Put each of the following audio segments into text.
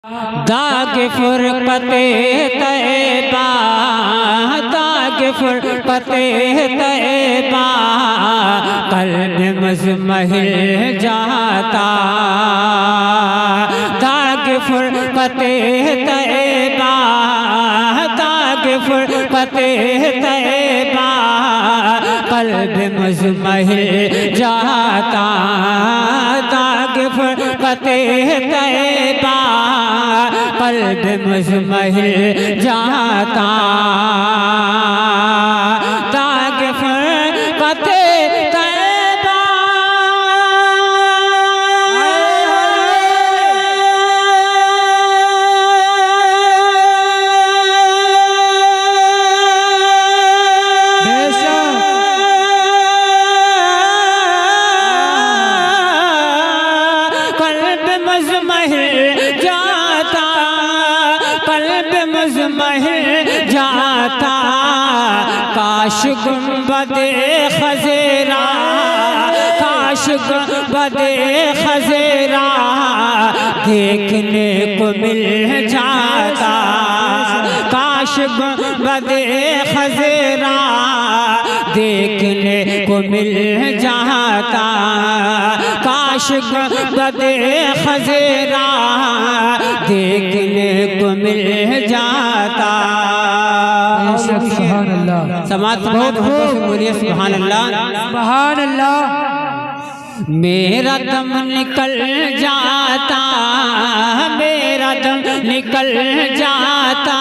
दाग फुरकते तैबा, दाग फुरकते तैबा, कल्ब मुज़महिल जाता। दाग फुरकते तैबा, दाग फुरकते तैबा, कल्ब मुज़महिल जाता। दाग फुरकते तैबा, कल्ब मुज़महिल जाता। दाग फुरकते तैबा, कल्ब मुज़महिल जाता, कल्ब मुज़महिल जाता। काश गुंबदे खज़ेरा, काश गुंबदे खज़ेरा देखने को मिल जाता। काश गुंबदे खज़ेरा देखने को मिल जाता। काश गुंबदे खज़ेरा देखने को मिल जाता। सुभान अल्लाह। समाज बहुत बोलिए सुभान अल्लाह, सुभान अल्लाह। मेरा दम निकल जाता, मेरा दम निकल जाता,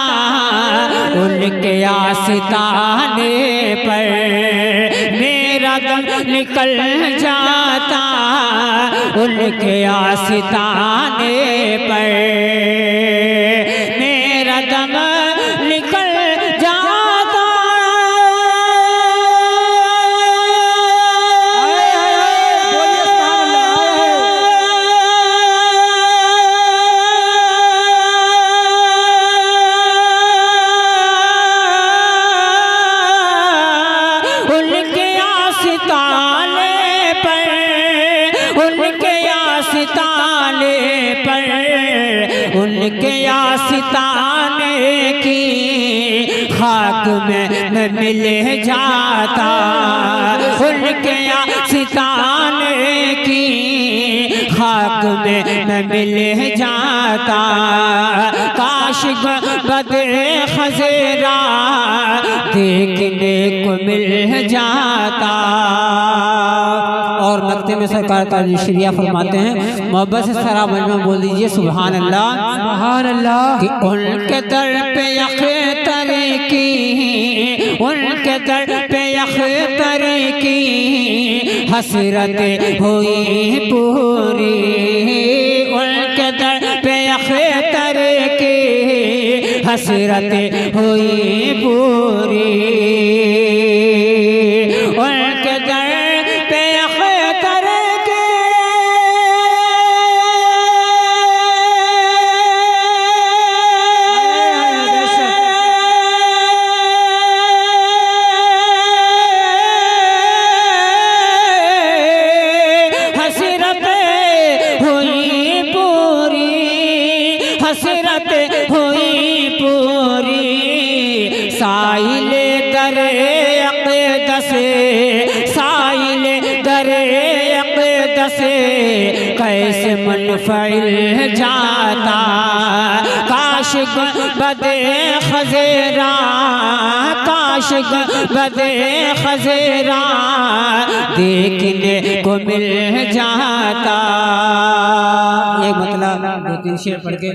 उनके आस्ताने पर। मेरा दम निकल जाता, उनके आस्ताने पर। मेरा दम निकल जाता, उनके आस्ताने पर, उनके आस्ताने पर, उनके आस्ताने की खाक में मैं मिल जाता। उनके आस्ताने की खाक में मैं मिल जाता। काश गुंबदे खज़ेरा देखने को मिल जाता। और नक्ते में सरकार ताजी शरिया फरमाते हैं, मोहब्बत से सारा मजमा बोल दीजिए सुभान अल्लाह, सुभान अल्लाह। कि उनके दर पे अख्तर की, उनके दर पे अख्तर की हसरत हुई पूरी। उनके दर पे अख्तर की हसरत हुई पूरी। उनके दर पे अख्तर की हसरत हुई पूरी, हसरत हुई पूरी। साइले दरे अक़दस, साइले दरे अक़दस कैसे मुनफ़इल जाता। काश गुंबदे खज़ेरा, काश गुंबदे खज़ेरा देखने को मिल जाता। ये मतलब दो तीन शेर पढ़ के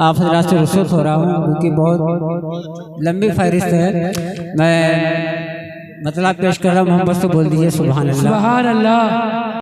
आप हज़रात से रुख़सत हो रहा हूँ, क्योंकि बहुत लंबी फहरिस्त है। मैं मतलब पेश कर रहा हूँ, मोहब्बत से बोल दीजिए सुभान अल्लाह, सुभान अल्लाह।